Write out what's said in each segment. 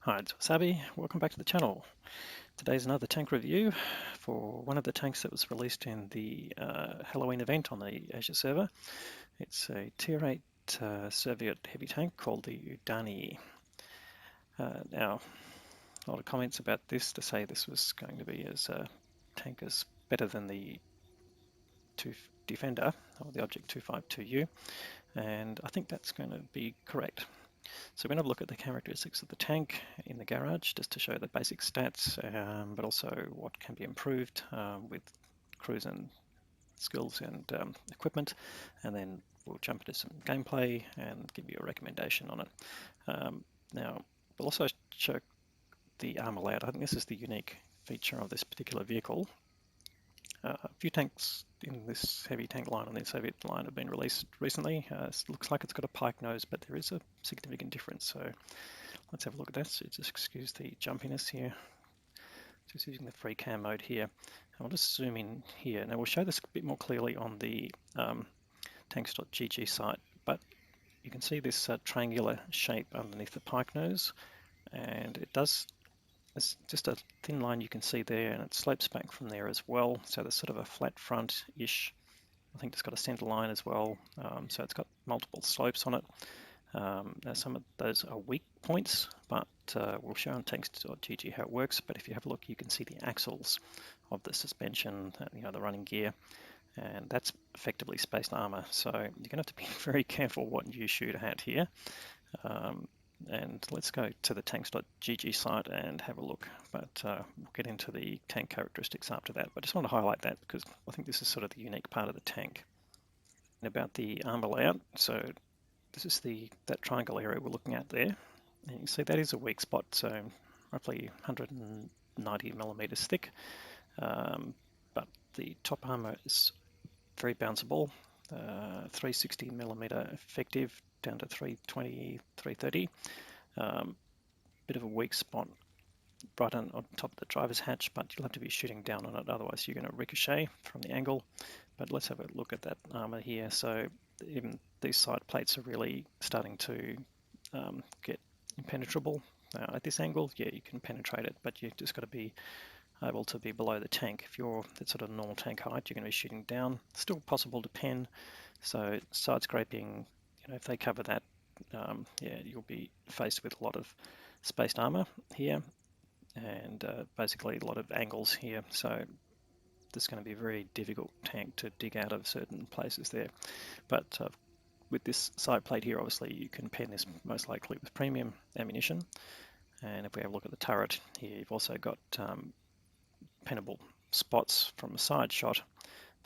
Hi, it's Wasabi. Welcome back to the channel. Today's another tank review for one of the tanks that was released in the Halloween event on the Asia server. It's a Tier 8 Soviet heavy tank called the Udarniy. Now, a lot of comments about this to say this was going to be as a tank as better than the Defender or the Obj259A, and I think that's going to be correct. So we're going to look at the characteristics of the tank in the garage just to show the basic stats, but also what can be improved with crews and skills and equipment, and then we'll jump into some gameplay and give you a recommendation on it. Now, we'll also show the armor layout. I think this is the unique feature of this particular vehicle. A few tanks in this heavy tank line on the Soviet line have been released recently. It looks like it's got a pike nose, but there is a significant difference. So let's have a look at that. So just excuse the jumpiness here. Just using the free cam mode here. I'll just zoom in here. Now we'll show this a bit more clearly on the tanks.gg site, but you can see this triangular shape underneath the pike nose, and it does. There's just a thin line you can see there, and it slopes back from there as well. So there's sort of a flat front-ish. I think it's got a center line as well. So it's got multiple slopes on it. Now some of those are weak points, but we'll show on tanks.gg how it works. But if you have a look, you can see the axles of the suspension, the running gear, and that's effectively spaced armor. So you're going to have to be very careful what you shoot at here. And let's go to the tanks.gg site and have a look, but we'll get into the tank characteristics after that. But I just want to highlight that because I think this is sort of the unique part of the tank. And about the armor layout, so this is that triangle area we're looking at there. And you can see that is a weak spot, so roughly 190 millimeters thick. But the top armor is very bounceable, 360 millimeter effective down to 320, 330. Bit of a weak spot right on top of the driver's hatch, but you'll have to be shooting down on it, otherwise you're going to ricochet from the angle. But let's have a look at that armor here. So even these side plates are really starting to get impenetrable. At this angle, yeah, you can penetrate it, but you've just got to be able to be below the tank. If you're at sort of normal tank height, you're going to be shooting down. Still possible to pen, so side scraping, if they cover that, yeah, you'll be faced with a lot of spaced armor here, and basically a lot of angles here. So this is going to be a very difficult tank to dig out of certain places there. But with this side plate here, obviously you can pen this most likely with premium ammunition. And if we have a look at the turret here, you've also got pennable spots from a side shot,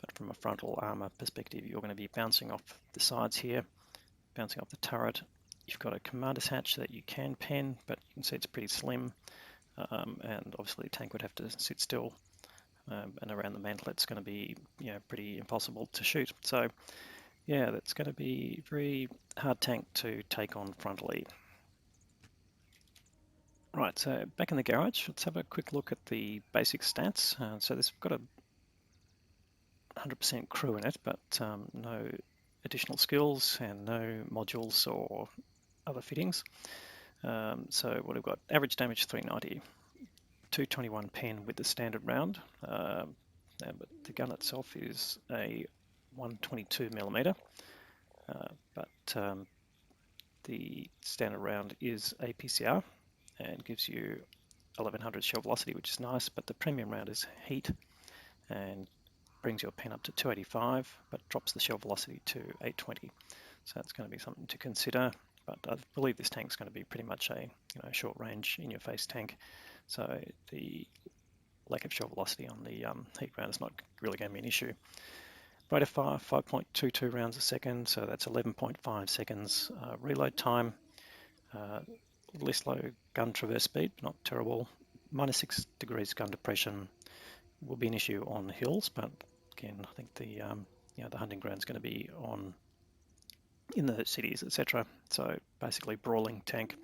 but from a frontal armor perspective, you're going to be bouncing off the sides here, bouncing off the turret. You've got a commander's hatch that you can pen, but you can see it's pretty slim, and obviously the tank would have to sit still, and around the mantle it's going to be pretty impossible to shoot. So yeah, that's going to be a very hard tank to take on frontally. Right, so back in the garage, let's have a quick look at the basic stats. So this got a 100% crew in it, but no additional skills and no modules or other fittings. So what we've got, average damage 390, 221 pen with the standard round, but the gun itself is a 122 millimeter, but the standard round is APCR and gives you 1100 shell velocity, which is nice, but the premium round is heat and brings your pen up to 285, but drops the shell velocity to 820. So that's going to be something to consider. But I believe this tank is going to be pretty much a short range in your face tank. So the lack of shell velocity on the heat round is not really going to be an issue. Rate of fire 5.22 rounds a second, so that's 11.5 seconds reload time. Less low gun traverse speed, not terrible. -6 degrees gun depression will be an issue on hills, but again, I think the the hunting ground is going to be in the cities, etc. So basically brawling tank.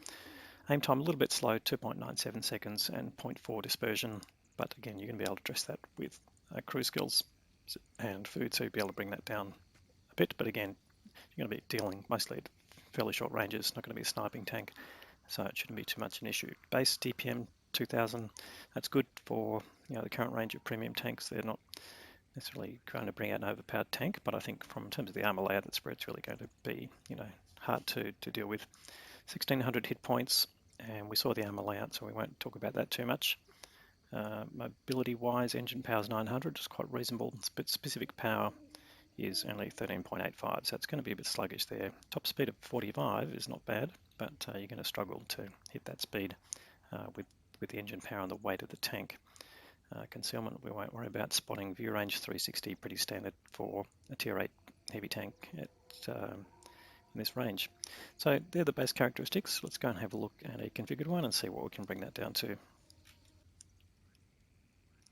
Aim time a little bit slow, 2.97 seconds and 0.4 dispersion, but again, you're going to be able to address that with crew skills and food, so you'll be able to bring that down a bit. But again, you're going to be dealing mostly at fairly short ranges, not going to be a sniping tank. so it shouldn't be too much an issue. Base DPM 2000, that's good for the current range of premium tanks. They're not necessarily going to bring out an overpowered tank, but I think in terms of the armor layout, that's where it's really going to be hard to deal with. 1600 hit points, and we saw the armor layout, so we won't talk about that too much. Mobility-wise, engine power is 900, it's quite reasonable, but specific power is only 13.85, so it's going to be a bit sluggish there. Top speed of 45 is not bad, but you're going to struggle to hit that speed with the engine power and the weight of the tank. Concealment we won't worry about. Spotting, view range 360, pretty standard for a tier 8 heavy tank in this range. So they're the base characteristics. Let's go and have a look at a configured one and see what we can bring that down to.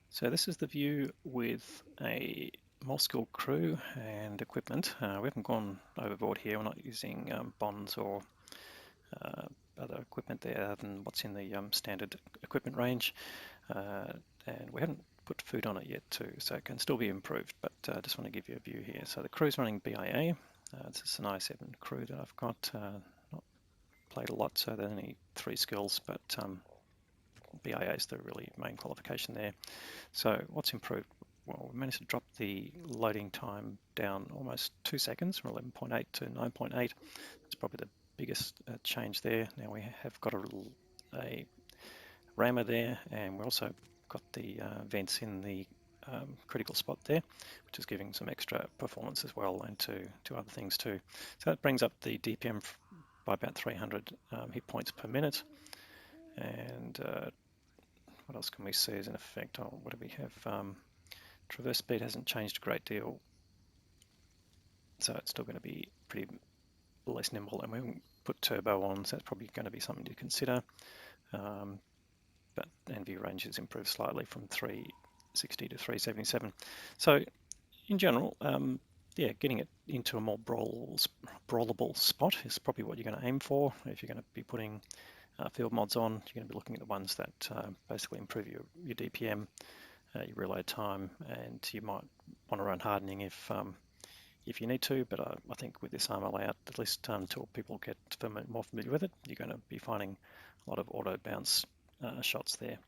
So this is the view with a more skilled crew and equipment. We haven't gone overboard here. We're not using bonds or other equipment there other than what's in the standard equipment range. And we haven't put food on it yet too, so it can still be improved, but I just want to give you a view here. So the crew's running BIA. This is an i7 crew that I've got, not played a lot, so there's only 3 skills, but BIA is the really main qualification there. So what's improved? Well, we managed to drop the loading time down almost 2 seconds from 11.8 to 9.8. That's probably the biggest change there. Now we have got a rammer there, and we also got the vents in the critical spot there, which is giving some extra performance as well, and to other things too. So that brings up the DPM by about 300 hit points per minute. And what else can we see as an effect? Oh, what do we have? Traverse speed hasn't changed a great deal, so it's still going to be pretty less nimble, and we haven't put turbo on, so that's probably going to be something to consider. And view range has improved slightly from 360 to 377. So in general, yeah, getting it into a more brawlable spot is probably what you're going to aim for. If you're going to be putting field mods on, you're going to be looking at the ones that basically improve your DPM, your reload time, and you might want to run hardening if you need to, but I think with this armor layout, at least until people get more familiar with it, you're going to be finding a lot of auto bounce shots there.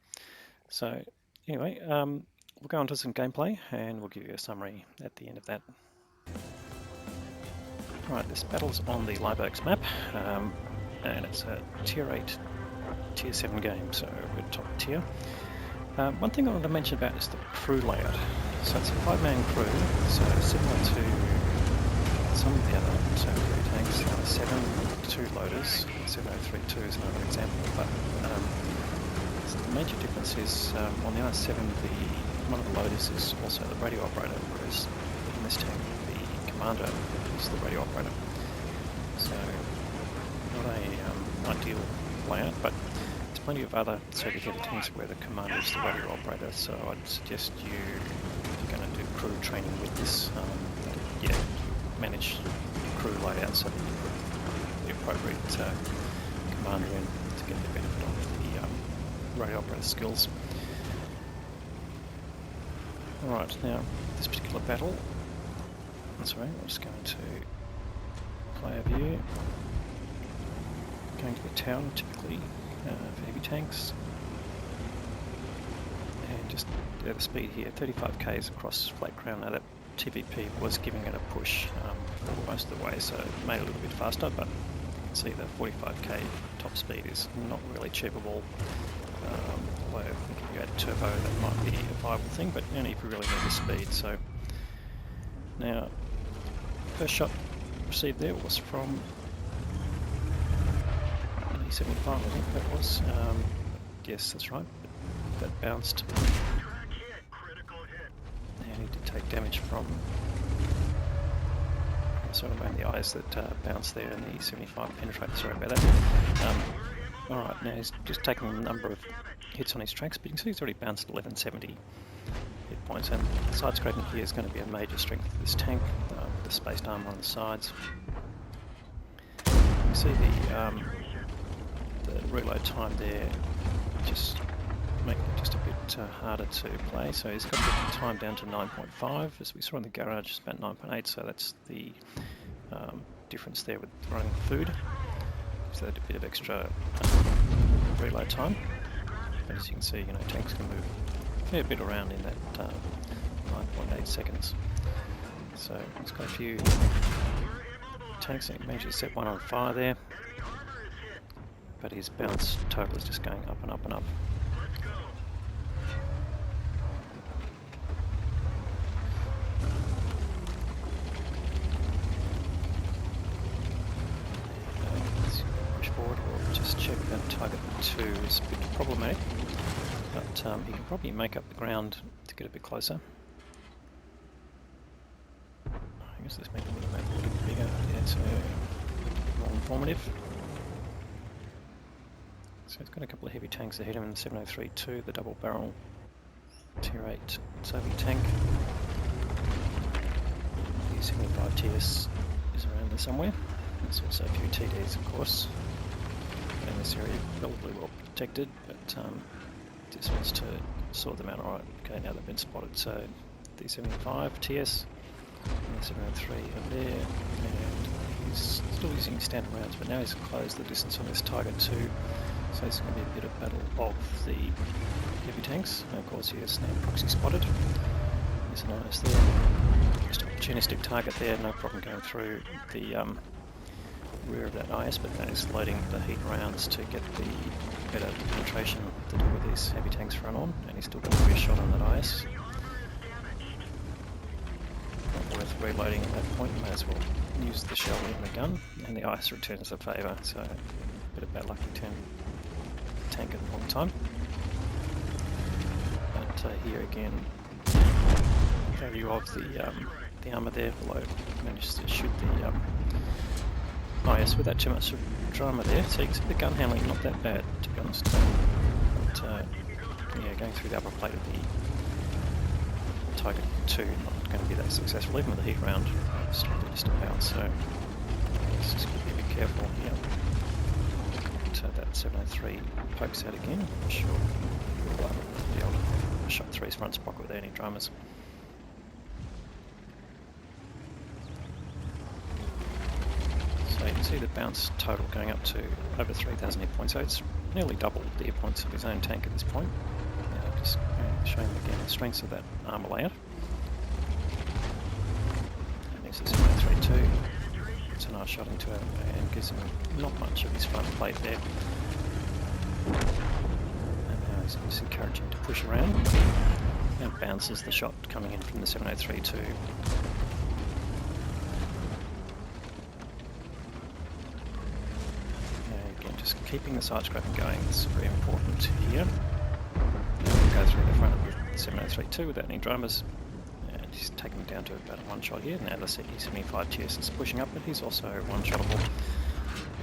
So anyway, we'll go on to some gameplay and we'll give you a summary at the end of that. Right, this battle's on the Live Oaks map, and it's a tier 8, tier 7 game, so we're top tier. One thing I want to mention about is the crew layout. So it's a 5-man crew, so similar to some of the other heavy tanks. 7 2 loaders, 7032 is another example, but the major difference is on the i7, one of the loaders is also the radio operator, whereas in this tank the commander is the radio operator. So not a ideal layout, but there's plenty of other heavy tanks where the commander is the radio operator, so I'd suggest you, if you're going to do crew training with this, yeah, manage your crew layout so that you put the appropriate commander in to get the benefit of the radio operator skills. Alright, now this particular battle, sorry, I'm just going to player view, going to the town typically for heavy tanks, and just the speed here, 35 k's across flat ground. Now that TVP was giving it a push for most of the way, so it made it a little bit faster, but you can see the 45k top speed is not really achievable. Although I think if you add turbo that might be a viable thing, but only if you really need the speed. So now, first shot received there was from E75, I think that was. Yes, that's right. That bounced. And he did take damage from sort of around the eyes that bounced there, and the E75 penetrated. Sorry about that. Alright, now he's just taking a number of hits on his tracks, but you can see he's already bounced 1170 hit points, and side scraping here is going to be a major strength of this tank, with the spaced armor on the sides. You can see the reload time there just making it just a bit harder to play. So he's got the time down to 9.5, as we saw in the garage, it's about 9.8, so that's the difference there with running food. So a bit of extra reload time. But as you can see, you know, tanks can move a fair bit around in that 9.8 seconds. So it's got a few tanks. He managed to set one on fire there, but his bounce total is just going up and up and up. Push forward, we'll just check that target 2 is a bit problematic, but he can probably make up the ground to get a bit closer. I guess this make the map a little bit bigger. Yeah, it's more informative. So it's got a couple of heavy tanks ahead of him, the 703-2, the double barrel Tier 8 Soviet tank. The 75 TS is around there somewhere. There's also a few TDs, of course. In this area, relatively well protected, but just wants to sort them out. Alright, okay, now they've been spotted. So the 75 TS and the 703 are there, and he's still using standard rounds, but now he's closed the distance on this target 2. So it's going to be a bit of battle of the heavy tanks. And of course, he has now proxy spotted. There's an IS there. Just an opportunistic target there, no problem going through the rear of that IS, but that is loading the heat rounds to get the better penetration to do with these heavy tanks front on, and he's still got a rear shot on that IS. Not worth reloading at that point, you may as well use the shell in the gun, and the IS returns the favour, so a bit of bad luck to turn the tank at the wrong time. But here again, value of the armour there below, managed to shoot the IS without too much drama there, so you can see the gun handling not that bad, to be honest. But yeah, going through the upper plate of the target 2 not going to be that successful, even with the heat round. It's just about, so let's just be a bit careful here. So that 703 pokes out again. I'm sure we'll be able to shot 3's front sprocket without any dramas. So you can see the bounce total going up to over 3,000 hit points, so it's nearly double the hit points of his own tank at this point. Just showing again the strengths of that armour layout. And there's the 703-2. It's a nice shot into it and gives him not much of his front plate there. And now he's just encouraging to push around. And bounces the shot coming in from the 703-2. Just keeping the side scraping going is very important here. We'll go through the front of the 703-2 without any dramas, and he's taken him down to about a one-shot here. Now the CE75 TS is pushing up, but he's also one-shottable,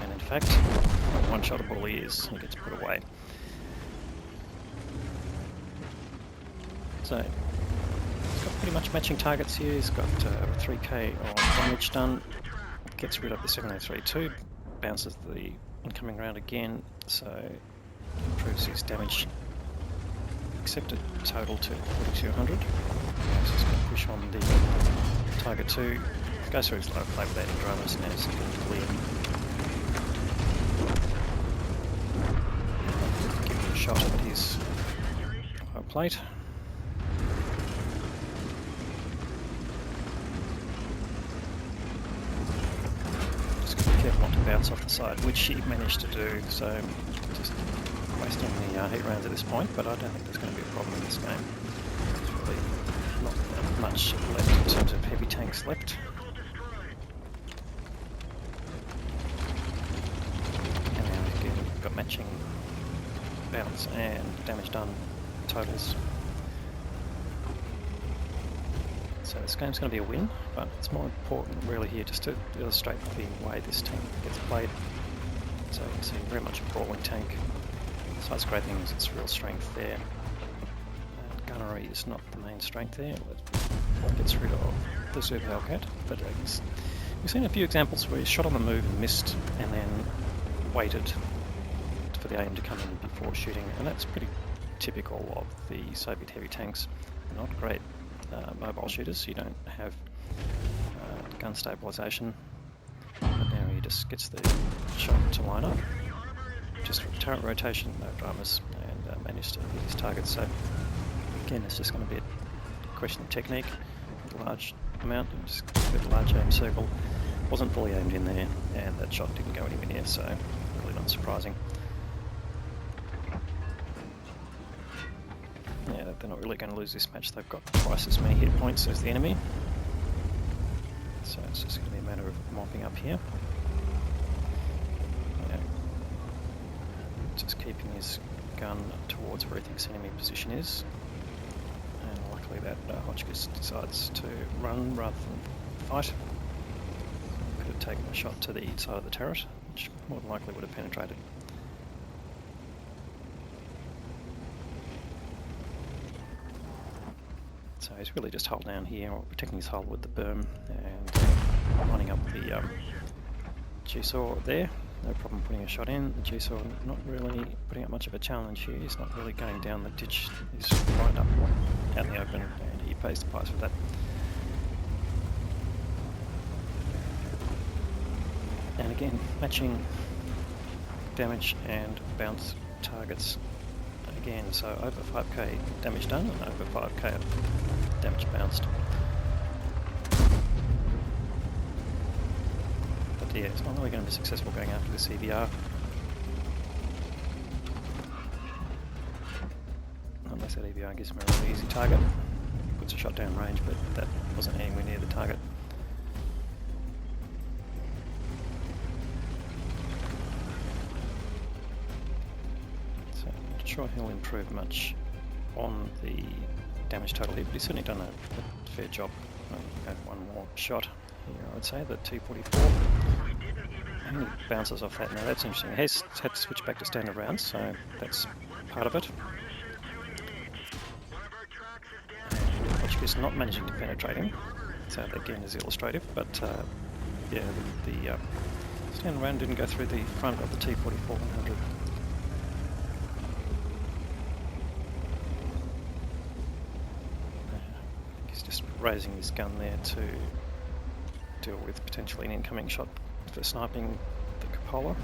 and in fact, one-shottable he is. He gets put away. So he's got pretty much matching targets here. He's got 3k on damage done, gets rid of the 703-2, bounces the incoming round again, so improves his damage accepted total to 4,200. So he's going to push on the target 2, goes through his low plate without any dramas, and now he's going to clear. Give him a shot at his low plate. Careful not to bounce off the side, which he managed to do, so just wasting the heat rounds at this point, but I don't think there's going to be a problem in this game. There's really not that much left in terms of heavy tanks left. And now again we've got matching bounce and damage done totals. So this game's going to be a win, but it's more important really here just to illustrate the way this tank gets played. So you can see very much a brawling tank. Side scraping is its real strength there. And gunnery is not the main strength there. It gets rid of the Super Hellcat, but we've seen a few examples where he shot on the move and missed, and then waited for the aim to come in before shooting, and that's pretty typical of the Soviet heavy tanks. They're not great mobile shooters, you don't have gun stabilization, but now he just gets the shot to line up just turret rotation, no dramas, and managed to hit his target. So again, it's just going to be a question of technique with a large amount, and just with a large aim circle. Wasn't fully aimed in there, and that shot didn't go anywhere near, so really not surprising. Yeah, they're not really going to lose this match. They've got twice as many hit points as the enemy. So it's just going to be a matter of mopping up here. Yeah. Just keeping his gun towards where he thinks the enemy position is. And luckily that WOTCCASIA decides to run rather than fight. Could have taken a shot to the side of the turret, which more than likely would have penetrated. So he's really just hull down here, or protecting his hull with the berm, and lining up the G-saw there. No problem putting a shot in. The G-saw not really putting up much of a challenge here. He's not really going down the ditch. He's right up out in the open, and he pays the price for that. And again, matching damage and bounce targets again, so over 5k damage done and over 5k damage bounced. But yeah, it's not really going to be successful going after this EBR. Unless that EBR gives him a really easy target. Puts a shot down range, but that wasn't anywhere near the target. Sure he'll improve much on the damage total here, but he's certainly done a fair job. Go for one more shot here, I would say, the T-44. And he bounces off that. Now that's interesting. He's had to switch back to standard rounds, so that's part of it. And WOTCCASIA not managing to penetrate him, so that again is illustrative, but yeah, the standard round didn't go through the front of the T-44-100. Raising his gun there to deal with potentially an incoming shot for sniping the cupola.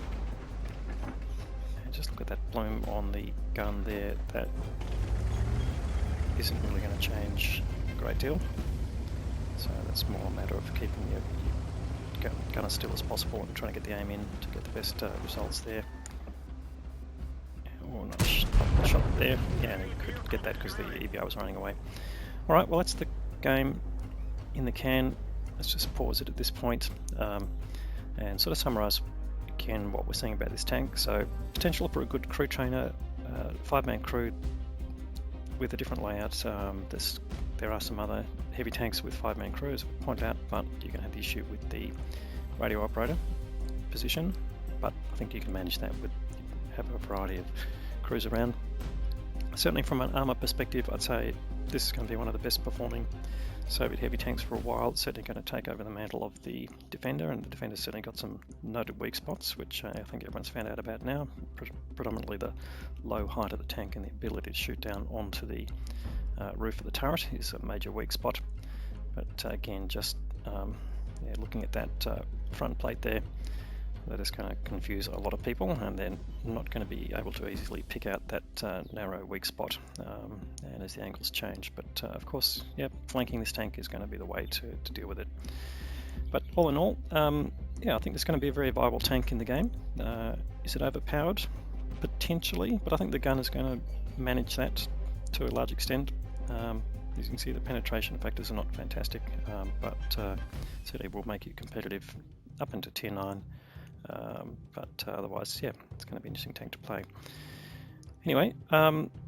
And just look at that bloom on the gun there. That isn't really going to change a great deal. So that's more a matter of keeping your gun as still as possible and trying to get the aim in to get the best results there. Or not shot there. Yeah, you could get that because the EBR was running away. Alright, well that's the game in the can. Let's just pause it at this point and sort of summarize again what we're seeing about this tank. So potential for a good crew trainer, 5-man crew with a different layout. There are some other heavy tanks with 5-man crews, we point out, but you're going to have the issue with the radio operator position, but I think you can manage that with have a variety of crews around. Certainly from an armour perspective, I'd say this is going to be one of the best performing Soviet heavy tanks for a while. It's certainly going to take over the mantle of the Defender, and the Defender's certainly got some noted weak spots, which I think everyone's found out about now. Predominantly the low height of the tank and the ability to shoot down onto the roof of the turret is a major weak spot. But again, just yeah, looking at that front plate there, that is going to confuse a lot of people, and they're not going to be able to easily pick out that narrow weak spot and as the angles change. But of course, yeah, flanking this tank is going to be the way to deal with it. But all in all, yeah, I think it's going to be a very viable tank in the game. Is it overpowered? Potentially, but I think the gun is going to manage that to a large extent. As you can see, the penetration factors are not fantastic, but certainly will make it competitive up into tier 9. But otherwise, yeah, it's going to be an interesting tank to play. Anyway,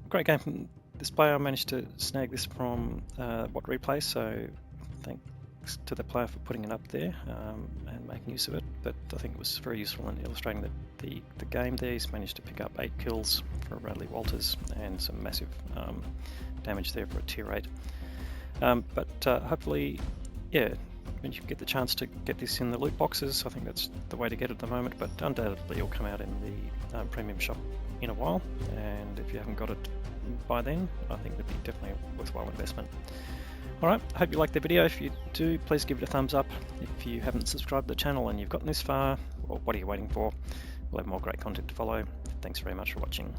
great game from this player. I managed to snag this from WOTCCASIA, so thanks to the player for putting it up there and making use of it. But I think it was very useful in illustrating that the game there. He's managed to pick up 8 kills for Bradley Walters and some massive damage there for a tier 8. But hopefully, yeah, when you get the chance to get this in the loot boxes, I think that's the way to get it at the moment, but undoubtedly it'll come out in the premium shop in a while, and if you haven't got it by then, I think it'd be definitely a worthwhile investment. Alright, I hope you liked the video. If you do, please give it a thumbs up. If you haven't subscribed to the channel and you've gotten this far, well, what are you waiting for? We'll have more great content to follow. Thanks very much for watching.